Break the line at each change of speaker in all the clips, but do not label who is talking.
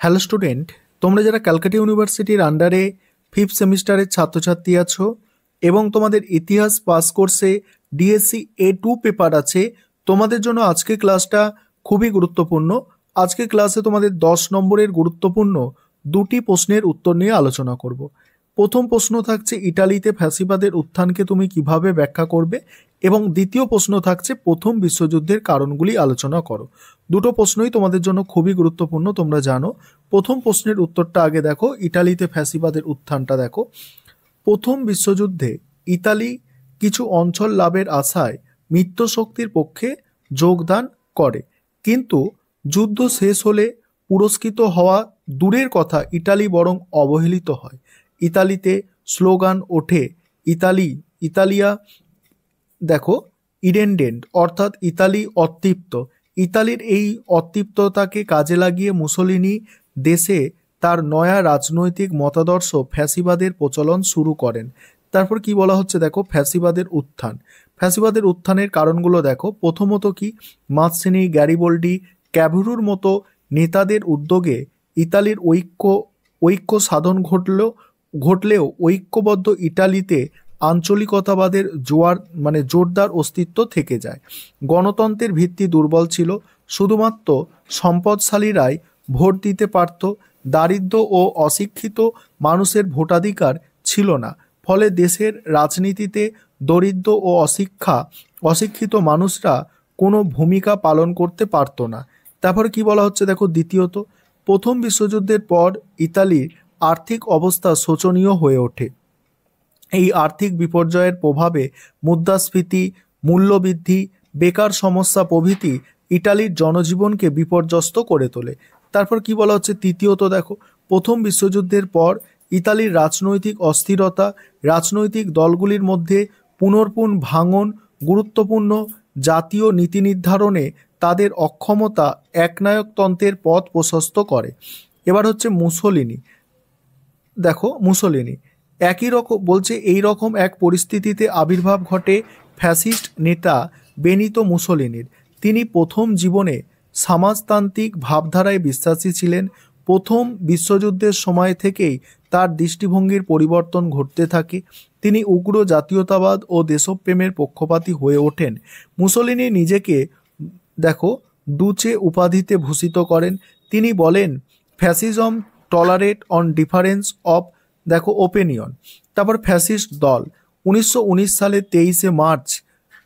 Hello student, তোমরা যারা ক্যালকাটা ইউনিভার্সিটির আন্ডারে ফিফথ সেমিস্টারের ছাত্রছাত্রী আছো এবং তোমাদের ইতিহাস পাস কোর্সে ডিএসসি A2 পেপার আছে, তোমাদের জন্য আজকে ক্লাসটা খুবই গুরুত্বপূর্ণ। আজকে ক্লাসে তোমাদের 10 নম্বরের গুরুত্বপূর্ণ দুটি প্রশ্নের উত্তর নিয়ে আলোচনা করব। প্রথম প্রশ্ন থাকছে ইটালিতে ফ্যাসিবাদের উত্থানকে তুমি কিভাবে ব্যাখ্যা করবে, এবং দ্বিতীয় প্রশ্ন থাকছে প্রথম বিশ্বযুদ্ধের কারণগুলি আলোচনা করো। দুটো প্রশ্নই তোমাদের জন্য খুবই গুরুত্বপূর্ণ, তোমরা জানো। প্রথম প্রশ্নের উত্তরটা আগে দেখো, ইটালিতে ফ্যাসিবাদের উত্থানটা দেখো। প্রথম বিশ্বযুদ্ধে ইতালি কিছু অঞ্চল লাভের আশায় মিত্রশক্তির পক্ষে যোগদান করে, কিন্তু যুদ্ধ শেষ হলে পুরস্কৃত হওয়া দূরের কথা, ইতালি বরং অবহেলিত হয়। ইতালিতে স্লোগান ওঠে, ইতালিয়া দেখো ইরেন্ডেন্ট, অর্থাৎ ইতালি অতৃপ্ত। ইতালির এই অতৃপ্ততাকে কাজে লাগিয়ে মুসোলিনি দেশে তার নয়া রাজনৈতিক মতাদর্শ ফ্যাসিবাদের প্রচলন শুরু করেন। তারপর কি বলা হচ্ছে দেখো, ফ্যাসিবাদের উত্থান। ফ্যাসিবাদের উত্থানের কারণগুলো দেখো। প্রথমত কি, মাৎসিনি, গ্যারিবল্ডি, ক্যাভুরুর মতো নেতাদের উদ্যোগে ইতালির ঐক্য সাধন ঘটলেও ঐক্যবদ্ধ ইটালিতে আঞ্চলিকতাবাদের জোরদার অস্তিত্ব থেকে যায়। গণতন্ত্রের ভিত্তি দুর্বল ছিল, শুধুমাত্র সম্পদশালীরাই ভোট দিতে পারত। দারিদ্র ও অশিক্ষিত মানুষের ভোটাধিকার ছিল না, ফলে দেশের রাজনীতিতে দরিদ্র ও অশিক্ষিত মানুষরা কোনো ভূমিকা পালন করতে পারত না। তারপর কি বলা হচ্ছে দেখো, দ্বিতীয়ত, প্রথম বিশ্বযুদ্ধের পর ইতালির আর্থিক অবস্থা শোচনীয় হয়ে ওঠে। এই আর্থিক বিপর্যয়ের প্রভাবে মুদ্রাস্ফীতি, মূল্যবৃদ্ধি, বেকার সমস্যা প্রভৃতি ইটালির জনজীবনকে বিপর্যস্ত করে তোলে। তারপর কি বলা হচ্ছে, তৃতীয়ত দেখো, প্রথম বিশ্বযুদ্ধের পর ইতালির রাজনৈতিক অস্থিরতা, রাজনৈতিক দলগুলির মধ্যে পুনর্পুন ভাঙন, গুরুত্বপূর্ণ জাতীয় নীতি নির্ধারণে তাদের অক্ষমতা একনায়কতন্ত্রের পথ প্রশস্ত করে। এবার হচ্ছে মুসোলিনি। দেখো মুসোলিনি একই রকম বলছে, এই রকম এক পরিস্থিতিতে আবির্ভাব ঘটে ফ্যাসিস্ট নেতা বেনিতো মুসোলিনির। তিনি প্রথম জীবনে সমাজতান্ত্রিক ভাবধারায় বিশ্বাসী ছিলেন। প্রথম বিশ্বযুদ্ধের সময় থেকেই তার দৃষ্টিভঙ্গির পরিবর্তন ঘটতে থাকে। তিনি উগ্র জাতীয়তাবাদ ও দেশপ্রেমের পক্ষপাতী হয়ে ওঠেন। মুসোলিনি নিজেকে দেখো ডুচে উপাধিতে ভূষিত করেন। তিনি বলেন, fascism tolerate on difference of দেখো ওপিনিয়ন। তারপর ফ্যাসিস্ট দল 1919 সালের 23শে মার্চ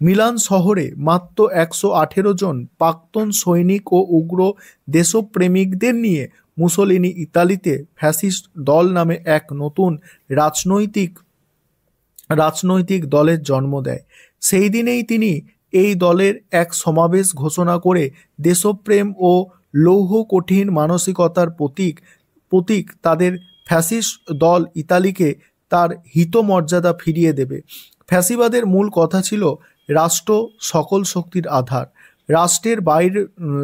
মিলান শহরে মাত্র 118 জন প্রাক্তন সৈনিক ও উগ্র দেশপ্রেমিকদের নিয়ে মুসোলিনি ইতালিতে ফ্যাসিস্ট দল নামে এক নতুন রাজনৈতিক দলের জন্ম দেয়। সেই দিনেই তিনি এই দলের এক সমাবেশ ঘোষণা করে দেশপ্রেম ও লৌহ কঠিন মানসিকতার প্রতীক তাদের ফ্যাসিস্ট দল ইতালিকে তার হিতমর্যাদা ফিরিয়ে দেবে। ফ্যাসিবাদের মূল কথা ছিল রাষ্ট্র সকল শক্তির আধার,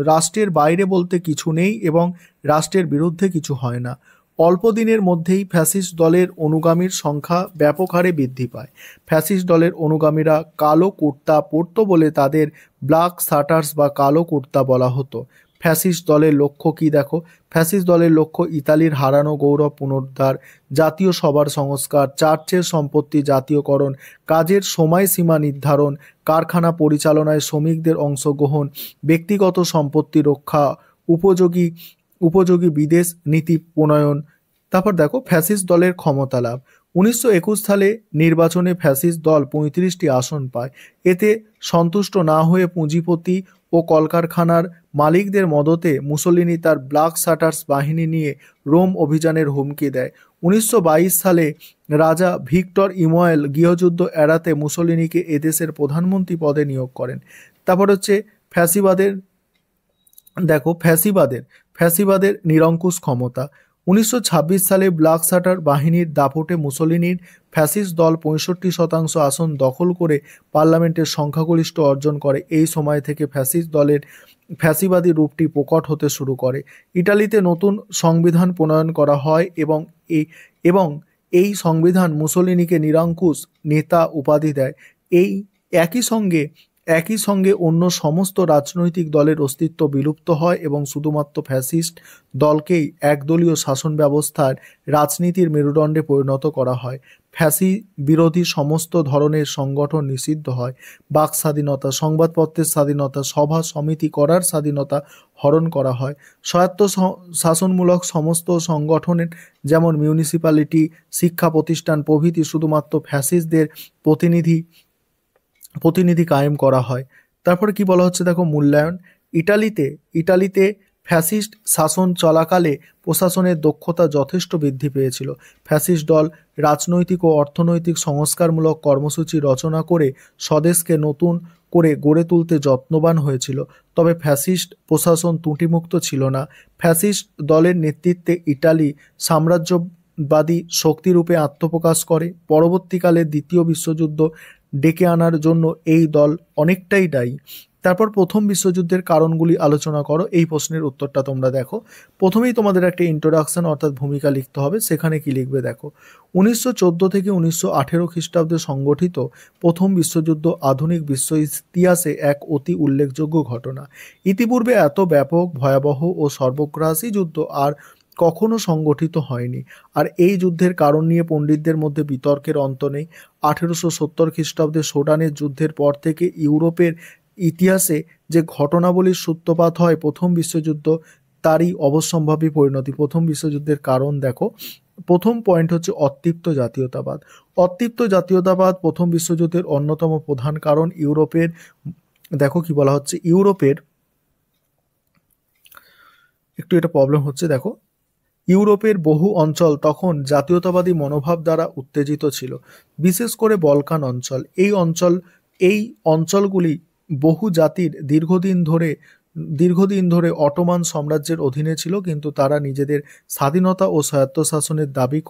রাষ্ট্রের বাইরে বলতে কিছু নেই এবং রাষ্ট্রের বিরুদ্ধে কিছু হয় না। অল্প দিনের মধ্যেই ফ্যাসিস্ট দলের অনুগামীর সংখ্যা ব্যাপক হারে বৃদ্ধি পায়। ফ্যাসিস্ট দলের অনুগামীরা কালো কুর্তা পরত বলে তাদের ব্ল্যাক শার্টার্স বা কালো কুর্তা বলা হতো। ফ্যাসিস্ট দলের লক্ষ্য কি দেখো, ফ্যাসিস্ট দলের লক্ষ্য ইতালির হারানো গৌরব পুনরুদ্ধার, জাতীয় সভার সংস্কার, চার্চের সম্পত্তি জাতীয়করণ, কাজের সময়সীমা নির্ধারণ, কারখানা পরিচালনায় শ্রমিকদের অংশগ্রহণ, ব্যক্তিগত সম্পত্তি রক্ষা, উপযোগী বিদেশ নীতি প্রণয়ন। তারপর দেখো ফ্যাসিস্ট দলের ক্ষমতা লাভ। 1921 সালে নির্বাচনে ফ্যাসিস্ট দল 35টি আসন পায়। এতে সন্তুষ্ট না হয়ে পুঁজিপতি ও কলকারখানার মালিকদের মদতে মুসোলিনি তার ব্ল্যাক শার্টার্স বাহিনী নিয়ে রোম অভিযানের হুমকি দেয়। 1922 সালে রাজা ভিক্টর ইমুয়েল গৃহযুদ্ধ এড়াতে মুসোলিনিকে এদেশের প্রধানমন্ত্রী পদে নিয়োগ করেন। তারপর হচ্ছে ফ্যাসিবাদের নিরঙ্কুশ ক্ষমতা। 1926 সালে ব্ল্যাক শার্টার বাহিনীর দাপটে মুসোলিনির ফ্যাসিস্ট দল 65% আসন দখল করে পার্লামেন্টের সংখ্যাগরিষ্ঠ অর্জন করে। এই সময় থেকে ফ্যাসিস্ট দলের ফ্যাসিবাদী রূপটি প্রকট হতে শুরু করে। ইটালিতে নতুন সংবিধান প্রণয়ন করা হয় এবং এই সংবিধান মুসোলিনিকে নিরঙ্কুশ নেতা উপাধি দেয়। এই একই সঙ্গে একই সঙ্গে অন্য সমস্ত রাজনৈতিক দলের অস্তিত্ব বিলুপ্ত হয় এবং শুধুমাত্র ফ্যাসিস্ট দলকেই একদলীয় শাসন ব্যবস্থার রাজনীতির মেরুদণ্ডে পরিণত করা হয়। ফ্যাসি বিরোধী সমস্ত ধরনের সংগঠন নিষিদ্ধ হয়। বাক স্বাধীনতা, সংবাদপত্রের স্বাধীনতা, সভা সমিতি করার স্বাধীনতা হরণ করা হয়। স্বায়ত্ত শাসনমূলক সমস্ত সংগঠনের যেমন মিউনিসিপ্যালিটি, শিক্ষা প্রতিষ্ঠান প্রভৃতি শুধুমাত্র ফ্যাসিস্টদের প্রতিনিধি কায়েম করা হয়। তারপরে কি বলা হচ্ছে দেখো, মূল্যায়ন। ইটালিতে ফ্যাসিস্ট শাসন চলাকালে প্রশাসনের দক্ষতা যথেষ্ট বৃদ্ধি পেয়েছিল। ফ্যাসিস্ট দল রাজনৈতিক ও অর্থনৈতিক সংস্কারমূলক কর্মসূচি রচনা করে স্বদেশকে নতুন করে গড়ে তুলতে যত্নবান হয়েছিল। তবে ফ্যাসিস্ট প্রশাসন ত্রুটিমুক্ত ছিল না। ফ্যাসিস্ট দলের নেতৃত্বে ইটালি সাম্রাজ্যবাদী শক্তিরূপে আত্মপ্রকাশ করে। পরবর্তীকালে দ্বিতীয় বিশ্বযুদ্ধ ডেকে আনার জন্য এই দল অনেকটাই দায়ী। তারপর প্রথম বিশ্বযুদ্ধের কারণগুলি আলোচনা করো। এই প্রশ্নের উত্তরটা তোমরা দেখো। প্রথমেই তোমাদের একটা ইন্ট্রোডাকশন অর্থাৎ ভূমিকা লিখতে হবে। সেখানে কি লিখবে দেখো, 1914 থেকে 1918 খ্রিস্টাব্দে সংগঠিত প্রথম বিশ্বযুদ্ধ আধুনিক বিশ্ব ইতিহাসে এক অতি উল্লেখযোগ্য ঘটনা। ইতিপূর্বে এত ব্যাপক, ভয়াবহ ও সর্বগ্রাসী যুদ্ধ আর কখনো সংগঠিত হয়নি। আর এই যুদ্ধের কারণ নিয়ে পণ্ডিতদের মধ্যে বিতর্কের অন্ত নেই। 1870 খ্রিস্টাব্দে সোডানের যুদ্ধের পর থেকে ইউরোপের ইতিহাসে যে ঘটনাবলীর সূত্রপাত হয় প্রথম বিশ্বযুদ্ধ, তারই অবশ্যম্ভাবী পরিণতি। প্রথম বিশ্বযুদ্ধের কারণ দেখো, প্রথম পয়েন্ট হচ্ছে অতৃপ্ত জাতীয়তাবাদ। অতৃপ্ত জাতীয়তাবাদ প্রথম বিশ্বযুদ্ধের অন্যতম প্রধান কারণ। ইউরোপের, দেখো কি বলা হচ্ছে, ইউরোপের একটু এটা প্রবলেম হচ্ছে, দেখো ইউরোপের বহু অঞ্চল তখন জাতীয়তাবাদী মনোভাব দ্বারা উত্তেজিত ছিল, বিশেষ করে বলকান অঞ্চল। এই অঞ্চলগুলি বহু জাতির দীর্ঘদিন ধরে অটোমান সাম্রাজ্যের অধীনে ছিল, কিন্তু তারা নিজেদের স্বাধীনতা ও স্বায়ত্তশাসনের দাবি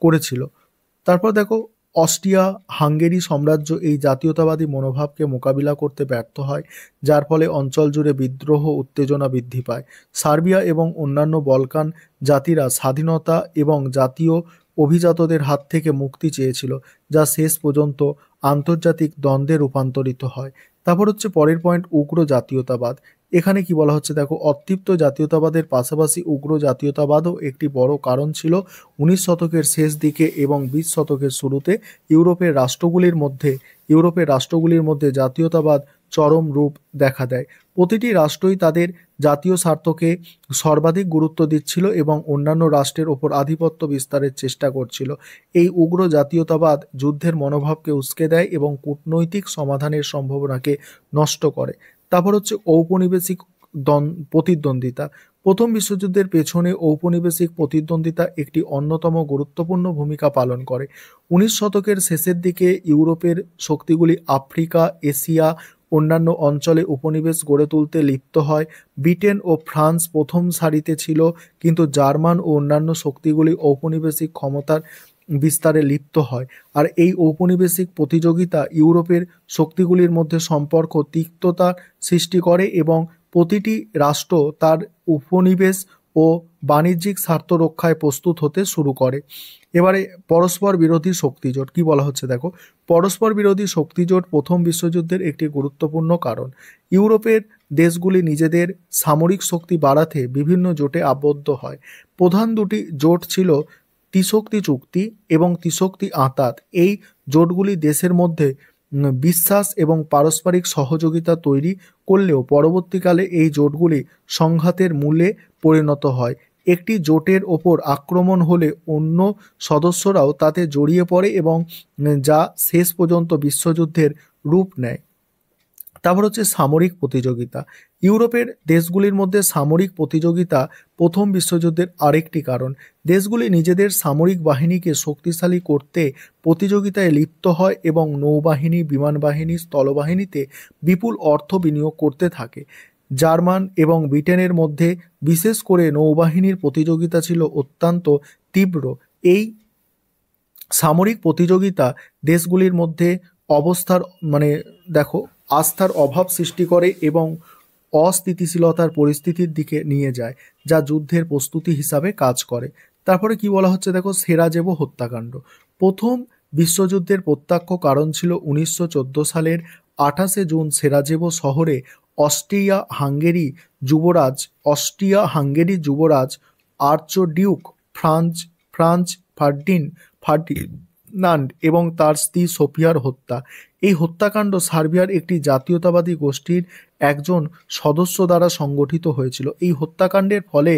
করেছিল। তারপর দেখো, অস্ট্রিয়া হাঙ্গেরি সাম্রাজ্য এই জাতীয়তাবাদী মনোভাবকে মোকাবিলা করতে ব্যর্থ হয়, যার ফলে অঞ্চল জুড়ে বিদ্রোহ উত্তেজনা বৃদ্ধি পায়। সার্বিয়া এবং অন্যান্য বলকান জাতিরা স্বাধীনতা এবং জাতীয় অভিজাতদের হাত থেকে মুক্তি চেয়েছিল, যা শেষ পর্যন্ত আন্তর্জাতিক দ্বন্দ্বে রূপান্তরিত হয়। তারপর হচ্ছে পরের পয়েন্ট, উগ্র জাতীয়তাবাদ। এখানে কি বলা হচ্ছে দেখো, অতৃপ্ত জাতীয়তাবাদের পাশাপাশি উগ্র জাতীয়তাবাদও একটি বড় কারণ ছিল। 19 শতকের শেষ দিকে এবং 20 শতকের শুরুতে ইউরোপের রাষ্ট্রগুলির মধ্যে জাতীয়তাবাদ চরম রূপ দেখা দেয়। প্রতিটি রাষ্ট্রই তাদের জাতীয় স্বার্থকে সর্বাধিক গুরুত্ব দিচ্ছিল এবং অন্যান্য রাষ্ট্রের ওপর আধিপত্য বিস্তারের চেষ্টা করছিল। এই উগ্র জাতীয়তাবাদ যুদ্ধের মনোভাবকে উস্কে দেয় এবং কূটনৈতিক সমাধানের সম্ভাবনাকে নষ্ট করে। তারপর হচ্ছে ঔপনিবেশিক প্রতিদ্বন্দ্বিতা। প্রথম বিশ্বযুদ্ধের পেছনে ঔপনিবেশিক প্রতিদ্বন্দ্বিতা একটি অন্যতম গুরুত্বপূর্ণ ভূমিকা পালন করে। 19 শতকের শেষের দিকে ইউরোপের শক্তিগুলি আফ্রিকা, এশিয়া অন্যান্য অঞ্চলে উপনিবেশ গড়ে তুলতে লিপ্ত হয়। ব্রিটেন ও ফ্রান্স প্রথম সারিতে ছিল, কিন্তু জার্মান ও অন্যান্য শক্তিগুলি ঔপনিবেশিক ক্ষমতার বিস্তারে লিপ্ত হয়। আর এই ঔপনিবেশিক প্রতিযোগিতা ইউরোপের শক্তিগুলির মধ্যে সম্পর্ক তিক্ততা সৃষ্টি করে এবং প্রতিটি রাষ্ট্র তার উপনিবেশ ও বাণিজ্যিক স্বার্থ রক্ষায় প্রস্তুত হতে শুরু করে। এবারে পরস্পর বিরোধী শক্তিজোট কি বলা হচ্ছে দেখো, পরস্পর বিরোধী শক্তিজোট প্রথম বিশ্বযুদ্ধের একটি গুরুত্বপূর্ণ কারণ। ইউরোপের দেশগুলি নিজেদের সামরিক শক্তি বাড়াতে বিভিন্ন জোটে আবদ্ধ হয়। প্রধান দুটি জোট ছিল ত্রিশক্তি চুক্তি এবং ত্রিশক্তি আঁতাত। এই জোটগুলি দেশের মধ্যে বিশ্বাস এবং পারস্পরিক সহযোগিতা তৈরি করলেও পরবর্তীকালে এই জোটগুলি সংঘাতের মূলে পরিণত হয়। একটি জোটের ওপর আক্রমণ হলে অন্য সদস্যরাও তাতে জড়িয়ে পড়ে এবং যা শেষ পর্যন্ত বিশ্বযুদ্ধের রূপ নেয়। তারপর হচ্ছে সামরিক প্রতিযোগিতা। ইউরোপের দেশগুলির মধ্যে সামরিক প্রতিযোগিতা প্রথম বিশ্বযুদ্ধের আরেকটি কারণ। দেশগুলি নিজেদের সামরিক বাহিনীকে শক্তিশালী করতে প্রতিযোগিতায় লিপ্ত হয় এবং নৌবাহিনী, বিমান বাহিনী, স্থলবাহিনীতে বিপুল অর্থ বিনিয়োগ করতে থাকে। জার্মান এবং ব্রিটেনের মধ্যে বিশেষ করে নৌবাহিনীর প্রতিযোগিতা ছিল অত্যন্ত তীব্র। এই সামরিক প্রতিযোগিতা দেশগুলির মধ্যে আস্থার অভাব সৃষ্টি করে এবং অস্থিতিশীলতার পরিস্থিতির দিকে নিয়ে যায়, যা যুদ্ধের প্রস্তুতি হিসাবে কাজ করে। তারপরে কি বলা হচ্ছে দেখো, সেরাজেভো হত্যাকাণ্ড। প্রথম বিশ্বযুদ্ধের প্রত্যক্ষ কারণ ছিল 1914 সালের 28 জুন সেরাজেভো শহরে অস্ট্রিয়া হাঙ্গেরি যুবরাজ আর্চডিউক ফ্রাঞ্জ ফ্রাঞ্জ ফার্ডিনান্ড এবং তার স্ত্রী সোফিয়ার হত্যা। এই হত্যাকাণ্ড সার্বিয়ার একটি জাতীয়তাবাদী গোষ্ঠীর একজন সদস্য দ্বারা সংগঠিত হয়েছিল। এই হত্যাকাণ্ডের ফলে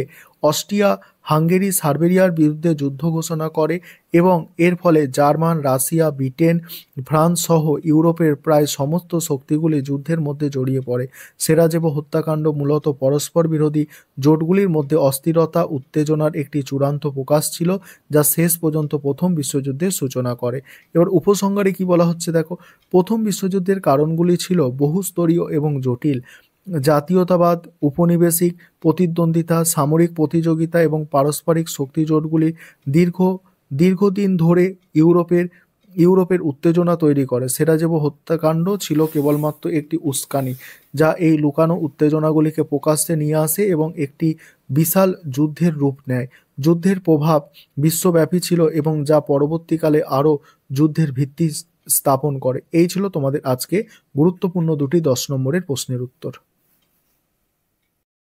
অস্ট্রিয়া হাঙ্গেরি সার্বিয়ার বিরুদ্ধে যুদ্ধ ঘোষণা করে এবং এর ফলে জার্মান, রাশিয়া, ব্রিটেন, ফ্রান্স সহ ইউরোপের প্রায় সমস্ত শক্তিগুলি যুদ্ধের মধ্যে জড়িয়ে পড়ে। সেরাজেভো হত্যাকাণ্ড মূলত পরস্পর বিরোধী জোটগুলির মধ্যে অস্থিরতা উত্তেজনার একটি চূড়ান্ত প্রকাশ ছিল, যা শেষ পর্যন্ত প্রথম বিশ্বযুদ্ধের সূচনা করে। এবার উপসংহারে কি বলা হচ্ছে দেখো, প্রথম বিশ্বযুদ্ধের কারণগুলি ছিল বহুস্তরীয় এবং জটিল। জাতীয়তাবাদ, উপনিবেশিক প্রতিদ্বন্দ্বিতা, সামরিক প্রতিযোগিতা এবং পারস্পরিক শক্তি জোটগুলি দীর্ঘদিন ধরে ইউরোপের উত্তেজনা তৈরি করে। সেরাজেভো হত্যাকাণ্ড ছিল কেবলমাত্র একটি উস্কানি, যা এই লুকানো উত্তেজনাগুলিকে প্রকাশ্যে নিয়ে আসে এবং একটি বিশাল যুদ্ধের রূপ নেয়। যুদ্ধের প্রভাব বিশ্বব্যাপী ছিল এবং যা পরবর্তীকালে আরও যুদ্ধের ভিত্তি স্থাপন করে। এই ছিল তোমাদের আজকে গুরুত্বপূর্ণ দুটি 10 নম্বরের প্রশ্নের উত্তর।